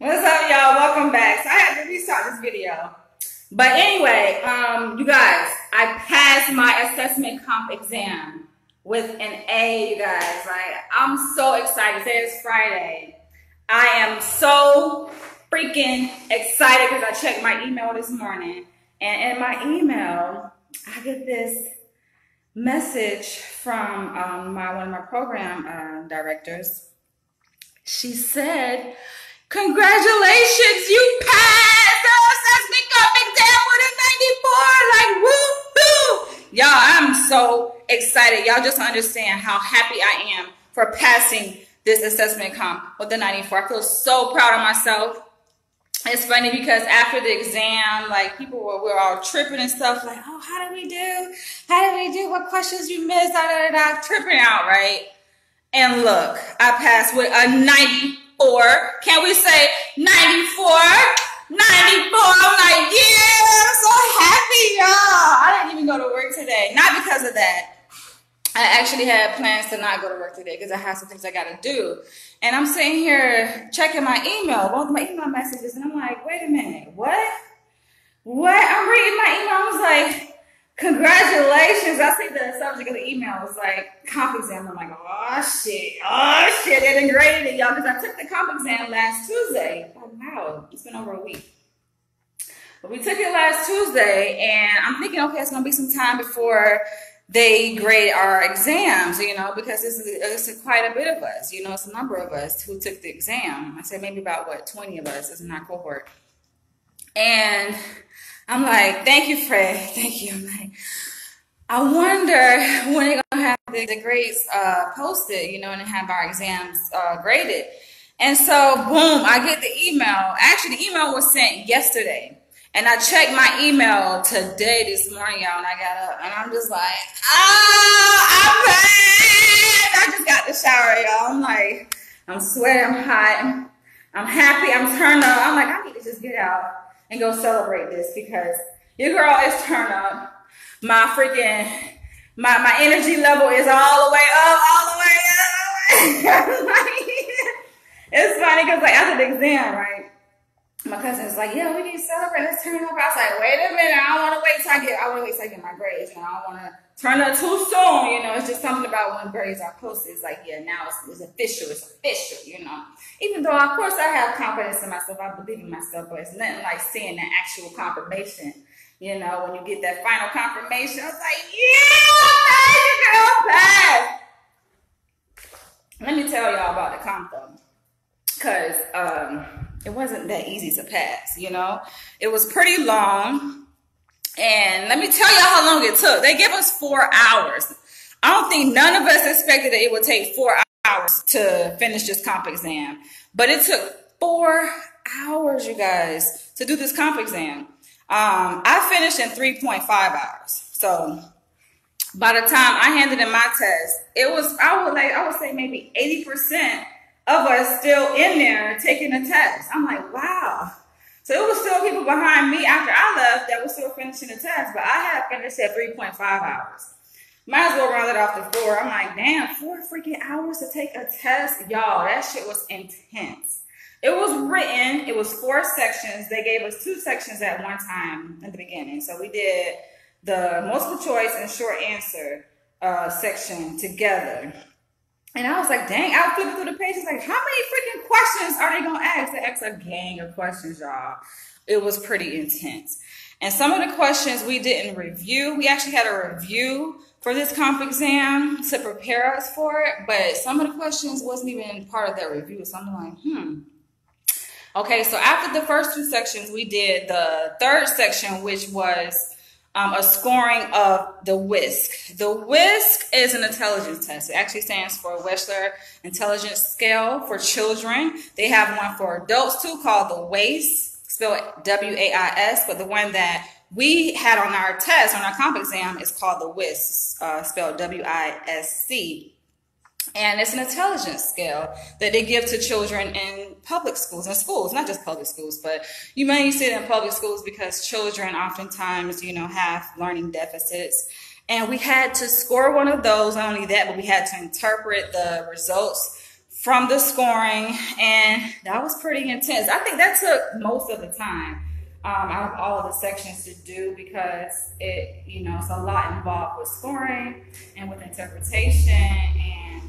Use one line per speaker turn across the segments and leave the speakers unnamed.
What's up, y'all? Welcome back. So I had to restart this video. But anyway, you guys, I passed my assessment comp exam with an A, you guys. Like, I'm so excited. Today is Friday. I am so freaking excited because I checked my email this morning. And in my email, I get this message from one of my program directors. She said, "Congratulations, you passed the assessment comp exam with a 94. Like, woo-hoo! Y'all, I'm so excited. Y'all just understand how happy I am for passing this assessment comp with a 94. I feel so proud of myself. It's funny because after the exam, like, we were all tripping and stuff, like, oh, how did we do? How did we do? What questions you missed? Tripping out, right? And look, I passed with a 94. Can we say 94? 94. I'm like, yeah, I'm so happy, y'all. I didn't even go to work today. Not because of that. I actually had plans to not go to work today because I have some things I got to do. And I'm sitting here checking my email, both my email messages, and I'm like, wait a minute, what? I'm reading my email. I was like, congratulations. I see the subject of the email was like comp exam. I'm like, oh shit, they done graded it, y'all, because I took the comp exam last Tuesday. Oh wow, it's been over a week. But we took it last Tuesday, and I'm thinking, okay, it's gonna be some time before they grade our exams, you know, because it's quite a bit of us, you know, it's a number of us who took the exam. I said maybe about 20 of us is in our cohort. And I'm like, thank you, Fred. Thank you. I'm like, I wonder when they're going to have the grades posted, you know, and have our exams graded. And so, boom, I get the email. Actually, the email was sent yesterday. And I checked my email today, this morning, y'all, and I got up. And I'm just like, I'm passed. I just got the shower, y'all. I'm like, I'm sweating, I'm hot. I'm happy, I'm turned up. I'm like, I need to just get out and go celebrate this because your girl is turned up. My freaking, my energy level is all the way up, all the way up. It's funny because like after the exam, right? My cousin was like, yeah, we need to celebrate. Let's turn up. I was like, wait a minute. I don't want to wait till I get my grades. You know, I don't want to turn up too soon. You know, it's just something about when grades are posted. It's like, yeah, now it's official. It's official, you know. Even though, of course, I have confidence in myself. I believe in myself. But it's nothing like seeing the actual confirmation. You know, when you get that final confirmation, I was like, yeah, girl, pass. Let me tell y'all about the comp, though. Because it wasn't that easy to pass, you know. It was pretty long. And let me tell y'all how long it took. They gave us 4 hours. I don't think none of us expected that it would take 4 hours to finish this comp exam. But it took 4 hours, you guys, to do this comp exam. I finished in 3.5 hours. So by the time I handed in my test, it was, I would say maybe 80% of us still in there taking the test. I'm like, wow. So it was still people behind me after I left that was still finishing the test, but I had finished at 3.5 hours. Might as well round it off to 4. I'm like, damn, 4 freaking hours to take a test? Y'all, that shit was intense. It was written, it was 4 sections. They gave us 2 sections at one time in the beginning. So we did the multiple choice and short answer section together. And I was like, dang, I was flipping through the pages like, how many freaking questions are they going to ask? They asked a gang of questions, y'all. It was pretty intense. And some of the questions we didn't review. We actually had a review for this comp exam to prepare us for it. But some of the questions wasn't even part of that review. So I'm like, Okay, so after the first 2 sections, we did the third section, which was a scoring of the WISC. The WISC is an intelligence test. It actually stands for Wechsler Intelligence Scale for children. They have one for adults too called the WAIS, spelled W-A-I-S, but the one that we had on our test, on our comp exam, is called the WISC, spelled W-I-S-C. And it's an intelligence scale that they give to children in public schools, and schools, not just public schools, but you may see it in public schools because children oftentimes, you know, have learning deficits. And we had to score one of those. Not only that, but we had to interpret the results from the scoring, and that was pretty intense. I think that took most of the time out of all of the sections to do, because it's a lot involved with scoring and with interpretation, and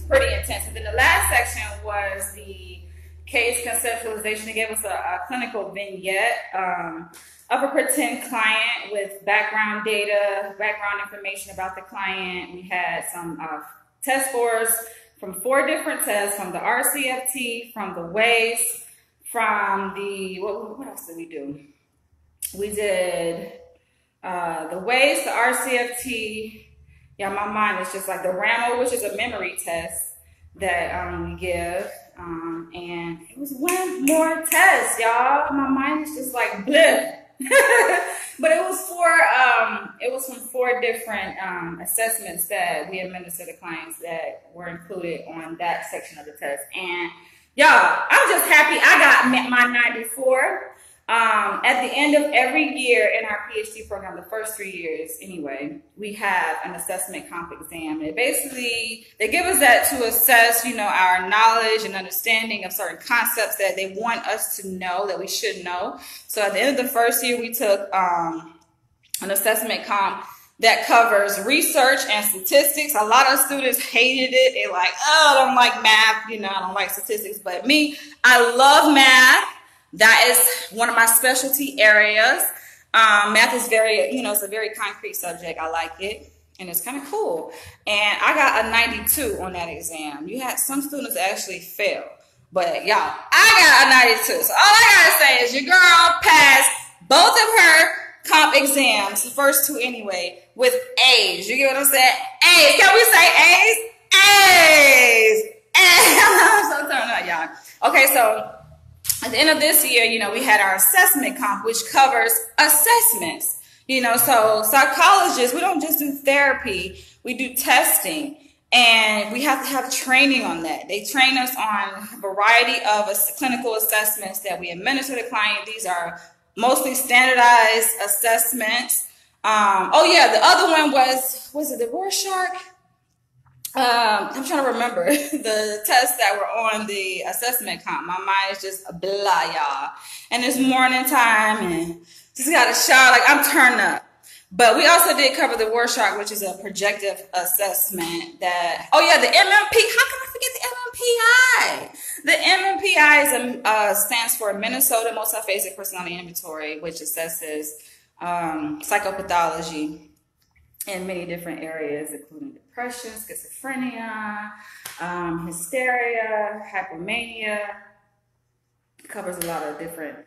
pretty intense. And then the last section was the case conceptualization. They gave us a clinical vignette of a pretend client with background data, background information about the client. We had some test scores from 4 different tests, from the RCFT, from the WAIS, from the, what else did we do? We did the WAIS, the RCFT. Yeah, my mind is just like the RAMO, which is a memory test that we give. And it was one more test, y'all. My mind is just like bleh. But it was from 4 different assessments that we administered to clients that were included on that section of the test. And y'all, I'm just happy I got my 94. At the end of every year in our PhD program, the first 3 years anyway, we have an assessment comp exam. And basically, they give us that to assess, our knowledge and understanding of certain concepts that they want us to know, that we should know. So at the end of the first year, we took an assessment comp that covers research and statistics. A lot of students hated it. They're like, oh, I don't like math. I don't like statistics. But me, I love math. That is one of my specialty areas. Math is it's a very concrete subject. I like it, and it's kind of cool. And I got a 92 on that exam. You had some students actually fail, but y'all, I got a 92. So all I gotta say is your girl passed both of her comp exams, the first 2 anyway, with A's. You get what I'm saying? A's. Can we say A's? A's. A's. I'm so turned up, y'all. Okay, so at the end of this year, we had our assessment comp, which covers assessments. So psychologists, we don't just do therapy, we do testing, and we have to have training on that. They train us on a variety of clinical assessments that we administer to the client. These are mostly standardized assessments. The other one was it the Rorschach? I'm trying to remember the tests that were on the assessment comp. My mind is just blah, y'all. And it's morning time and just got a shower, like I'm turned up. But we also did cover the Rorschach, which is a projective assessment that, the MMP. How can I forget the MMPI? The MMPI stands for Minnesota Multiphasic Personality Inventory, which assesses psychopathology in many different areas, including depression, schizophrenia, hysteria, hypomania. It covers a lot of different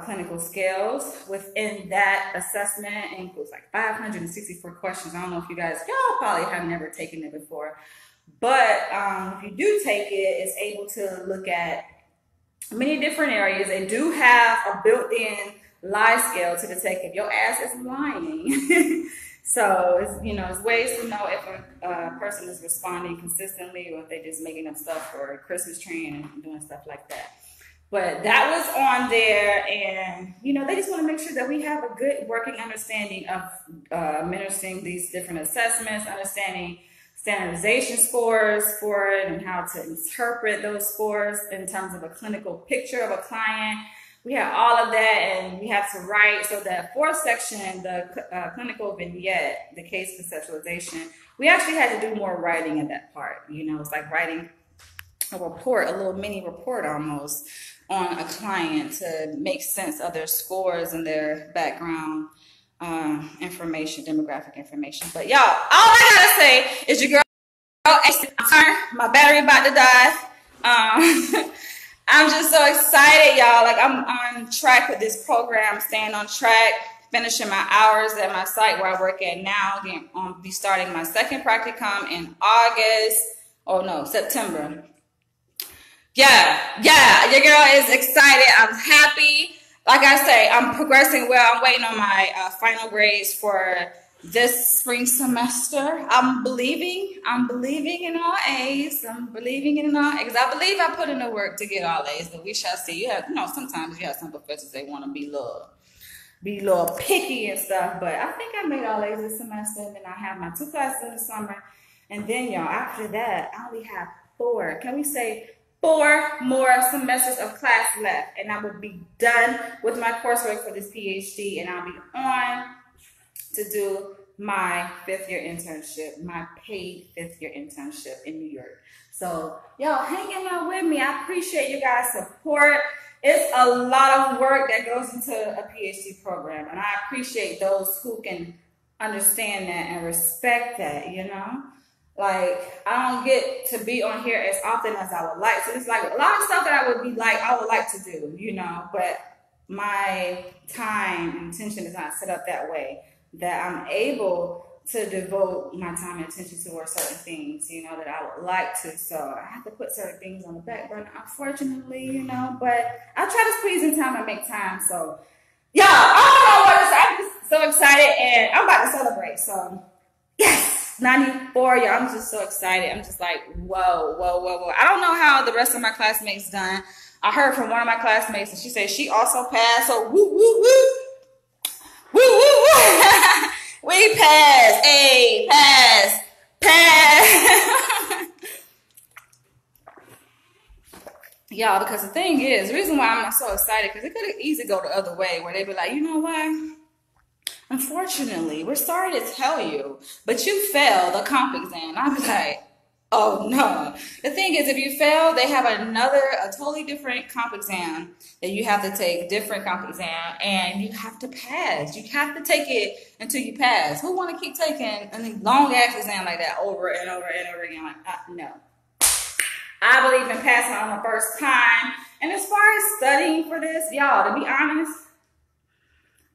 clinical scales. Within that assessment, it includes like 564 questions. I don't know if y'all probably have never taken it before, but if you do take it, it's able to look at many different areas. They do have a built-in lie scale to detect if your ass is lying. So it's ways to know if a person is responding consistently, or if they're just making up stuff for a Christmas tree and doing stuff like that. But that was on there, and they just want to make sure that we have a good working understanding of administering these different assessments, understanding standardization scores for it, and how to interpret those scores in terms of a clinical picture of a client. We had all of that, and we have to write. So the 4th section, the clinical vignette, the case conceptualization, we actually had to do more writing in that part. It's like writing a report, a little mini report almost, on a client to make sense of their scores and their background information, demographic information. But y'all, all I gotta say is your girl, my battery about to die. I'm just so excited, y'all. Like, I'm on track with this program, staying on track, finishing my hours at my site where I work at now. I'll be starting my 2nd practicum in September. Yeah, your girl is excited. I'm happy. Like I say, I'm progressing well. I'm waiting on my final grades for this spring semester. I'm believing in all A's. I'm believing in all A's. I believe I put in the work to get all A's, but we shall see. Sometimes you have some professors, they want to be a little picky and stuff, but I think I made all A's this semester, and then I have my 2 classes in the summer, and then y'all, after that, I only have 4. Can we say 4 more semesters of class left, and I will be done with my coursework for this PhD, and I'll be on to do my 5th year internship, my paid 5th year internship in New York. So y'all hanging out with me. I appreciate you guys' support. It's a lot of work that goes into a PhD program, and I appreciate those who can understand that and respect that, you know? Like, I don't get to be on here as often as I would like. So it's like a lot of stuff that I would like to do, you know, but my time and attention is not set up that way that I'm able to devote my time and attention towards certain things, you know, that I would like to. So I have to put certain things on the back burner, unfortunately, you know, but I try to squeeze in time and make time. So, y'all, I don't know what to say. I'm just so excited, and I'm about to celebrate. So, yes, 94, y'all. I'm just so excited. I'm just like, whoa, whoa, whoa, whoa. I don't know how the rest of my classmates done. I heard from one of my classmates, and she said she also passed. So, woo, woo, woo. Woo, woo, woo. We passed. Hey, pass. Y'all, because the thing is, the reason why I'm so excited, because it could have easily go the other way, where they'd be like, you know what? Unfortunately, we're sorry to tell you, but you failed the comp exam. I'd be like, oh no. The thing is, if you fail, they have a totally different comp exam that you have to take, different comp exam, and you have to pass. You have to take it until you pass. Who want to keep taking a long ass exam like that over and over and over again? Like, no. I believe in passing on the first time. And as far as studying for this, y'all, to be honest,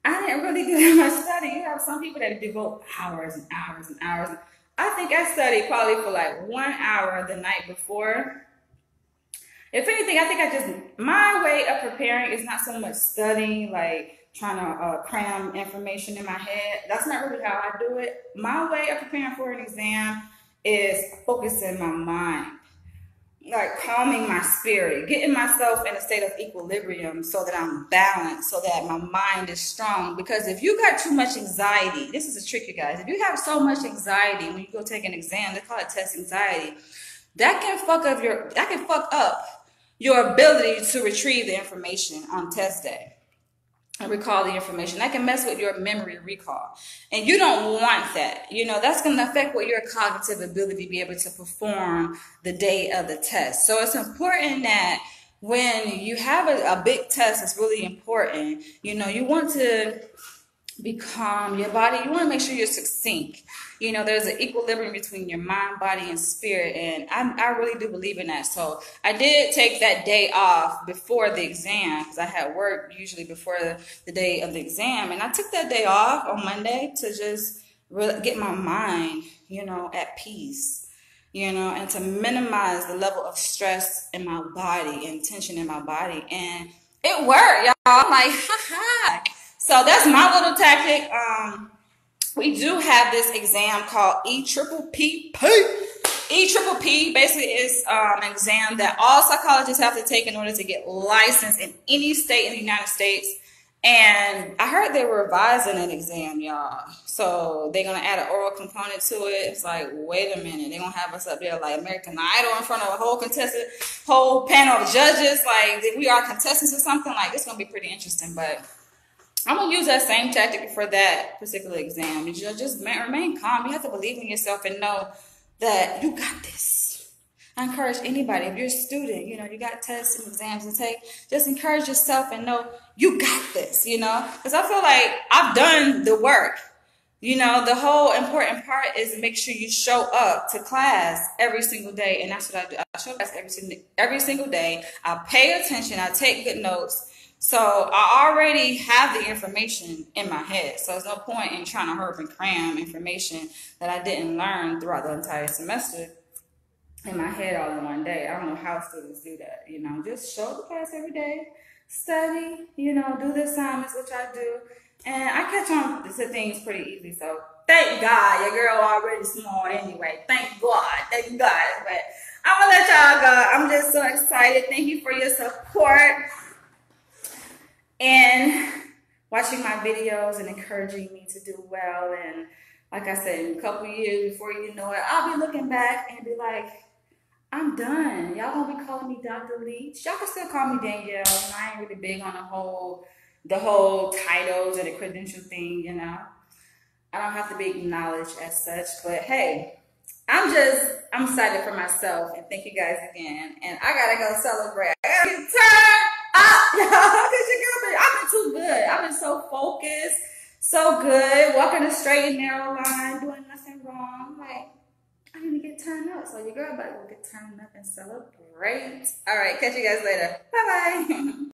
I didn't really do that much study. You have some people that devote hours and hours and hours. I think I studied probably for like 1 hour the night before. If anything, I think my way of preparing is not so much studying, like trying to cram information in my head. That's not really how I do it. My way of preparing for an exam is focusing my mind, like calming my spirit, getting myself in a state of equilibrium so that I'm balanced, so that my mind is strong. Because if you got too much anxiety, this is a trick, you guys. If you have so much anxiety when you go take an exam, they call it test anxiety, that can fuck up your ability to retrieve the information on test day and recall the information. That can mess with your memory recall. And you don't want that. You know, that's going to affect what your cognitive ability to be able to perform the day of the test. So it's important that when you have a big test, it's really important. You know, you want to be calm, your body, you want to make sure you're succinct. You know, there's an equilibrium between your mind, body, and spirit, and I really do believe in that. So I did take that day off before the exam, because I had work usually before the day of the exam, and I took that day off on Monday to just really get my mind, you know, at peace, you know, and to minimize the level of stress in my body and tension in my body, and it worked, y'all. I'm like, ha. So that's my little tactic. We do have this exam called EPPP. EPPP basically is an exam that all psychologists have to take in order to get licensed in any state in the United States. And I heard they were revising an exam, y'all. So they're going to add an oral component to it. It's like, wait a minute. They're going to have us up there like American Idol in front of a whole panel of judges. Like, we are contestants or something. Like, it's going to be pretty interesting. But I'm going to use that same tactic for that particular exam. You just remain calm. You have to believe in yourself and know that you got this. I encourage anybody, if you're a student, you know, you got tests and exams to take, just encourage yourself and know you got this, you know, because I feel like I've done the work. You know, the whole important part is to make sure you show up to class every single day. And that's what I do. I show up every single day. I pay attention. I take good notes. So I already have the information in my head. So there's no point in trying to hurry and cram information that I didn't learn throughout the entire semester in my head all in one day. I don't know how students do that. You know, just show up to class every day, study, you know, do the assignments, which I do. And I catch on to things pretty easy. So thank God, your girl already smart anyway. Thank God. But I'm going to let y'all go. I'm just so excited. Thank you for your support and watching my videos and encouraging me to do well. And like I said, in a couple years before you know it, I'll be looking back and be like, I'm done. Y'all gonna be calling me Dr. Leach. Y'all can still call me Danielle. I ain't really big on the whole titles or the credential thing, you know. I don't have to be acknowledged as such, but hey, I'm excited for myself and thank you guys again. And I gotta go celebrate. I gotta get turned up, y'all. Cause I've been too good. I've been so focused, so good, walking a straight and narrow line, doing nothing wrong. Like I need to get turned up. So your girl better go get turned up and celebrate. All right, catch you guys later. Bye bye.